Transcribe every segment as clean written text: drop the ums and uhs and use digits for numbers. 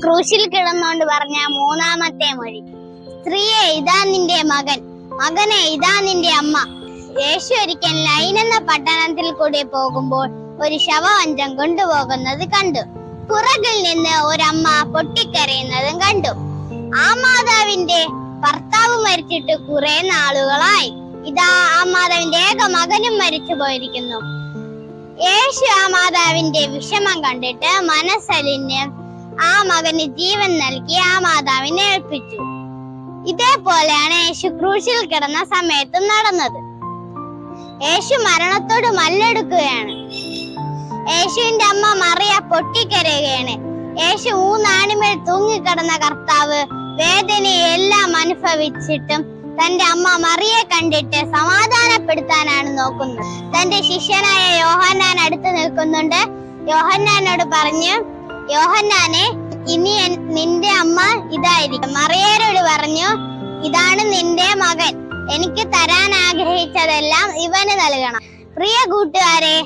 ക്രൂശിൽ കിടന്നുകൊണ്ട് പറഞ്ഞ മൂന്നാമത്തെ മൊഴി. സ്ത്രീയെ, ഇതാ നിന്റെ മകൻ. മകനെ, ഇതാ നിന്റെ അമ്മ. യേശു ഒരിക്കൽ ലൈൻ എന്ന പട്ടണത്തിൽ കൂടി പോകുമ്പോൾ ഒരു ശവമഞ്ചം കൊണ്ടുപോകുന്നത് കണ്ടു. പുറകിൽ നിന്ന് ഒരമ്മ പൊട്ടിക്കരയുന്നതും കണ്ടു. ആ മാതാവിന്റെ ഭർത്താവ് മരിച്ചിട്ട് കുറെ നാളുകളായി. ഇതാ ആ മാതാവിന്റെ ഏക മകനും മരിച്ചു പോയിരിക്കുന്നു. യേശു ആ മാതാവിന്റെ വിഷമം കണ്ടിട്ട് മനസ്സലിഞ്ഞ് ആ മകന് ജീവൻ നൽകി ആ മാതാവിനെ ഏൽപ്പിച്ചു. ഇതേപോലെയാണ് യേശു ക്രൂശിൽ കിടന്ന സമയത്ത് നടന്നത്. യേശു മരണത്തോട് മല്ലെടുക്കുകയാണ്. യേശുവിന്റെ അമ്മ മറിയ പൊട്ടിക്കരയുകയാണ്. യേശു ഊന്നാണിമേൽ തൂങ്ങിക്കിടന്ന കർത്താവ് വേദനയെല്ലാം അനുഭവിച്ചിട്ടും തന്റെ അമ്മ മറിയെ കണ്ടിട്ട് സമാധാനപ്പെടുത്താനാണ് നോക്കുന്നത്. തന്റെ ശിഷ്യനായ യോഹന്നാൻ അടുത്ത് നിൽക്കുന്നുണ്ട്. യോഹന്നാനോട് പറഞ്ഞു, യോഹന്നാനെ, ഇനി നിന്റെ അമ്മ ഇതായിരിക്കും. മറിയയോട് പറഞ്ഞു, ഇതാണ് നിന്റെ മകൻ. എനിക്ക് തരാൻ ആഗ്രഹിച്ചതെല്ലാം ഇവന് നൽകണം. പ്രിയ കൂട്ടുകാരെ,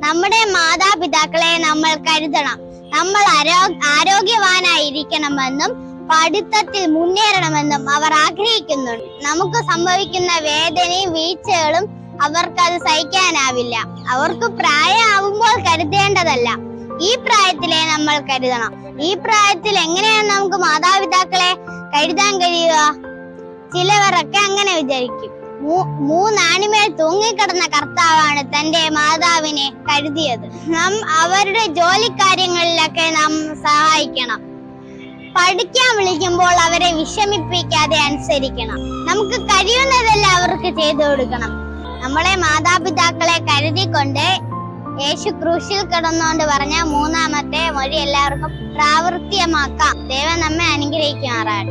നമ്മുടെ മാതാപിതാക്കളെ നമ്മൾ കരുതണം. നമ്മൾ ആരോഗ്യവാനായിരിക്കണമെന്നും പഠിത്തത്തിൽ മുന്നേറണമെന്നും അവർ ആഗ്രഹിക്കുന്നുണ്ട്. നമുക്ക് സംഭവിക്കുന്ന വേദനയും വീഴ്ചകളും അവർക്കത് സഹിക്കാനാവില്ല. അവർക്ക് പ്രായമാവുമ്പോൾ കരുതേണ്ടതല്ല, ഈ പ്രായത്തിലെ നമ്മൾ കരുതണം. ഈ പ്രായത്തിൽ എങ്ങനെയാണ് നമുക്ക് മാതാപിതാക്കളെ കരുതാൻ കഴിയുക? ചിലവരൊക്കെ അങ്ങനെ വിചാരിക്കും. മൂന്നാണിമേൽ തൂങ്ങിക്കിടന്ന കർത്താവാണ് തന്റെ മാതാവിനെ കരുതിയത്. നാം അവരുടെ ജോലിക്കാര്യങ്ങളിലൊക്കെ നാം സഹായിക്കണം. പഠിക്കാൻ വിളിക്കുമ്പോൾ അവരെ വിഷമിപ്പിക്കാതെ അനുസരിക്കണം. നമുക്ക് കഴിയുന്നതെല്ലാം അവർക്ക് ചെയ്തു കൊടുക്കണം. നമ്മളെ മാതാപിതാക്കളെ കരുതിക്കൊണ്ട് യേശു ക്രൂശിൽ കിടന്നുകൊണ്ട് പറഞ്ഞ മൂന്നാമത്തെ മൊഴി എല്ലാവർക്കും പ്രാവർത്തികമാക്കാം. ദൈവം നമ്മെ അനുഗ്രഹിക്കുമാറാകട്ടെ.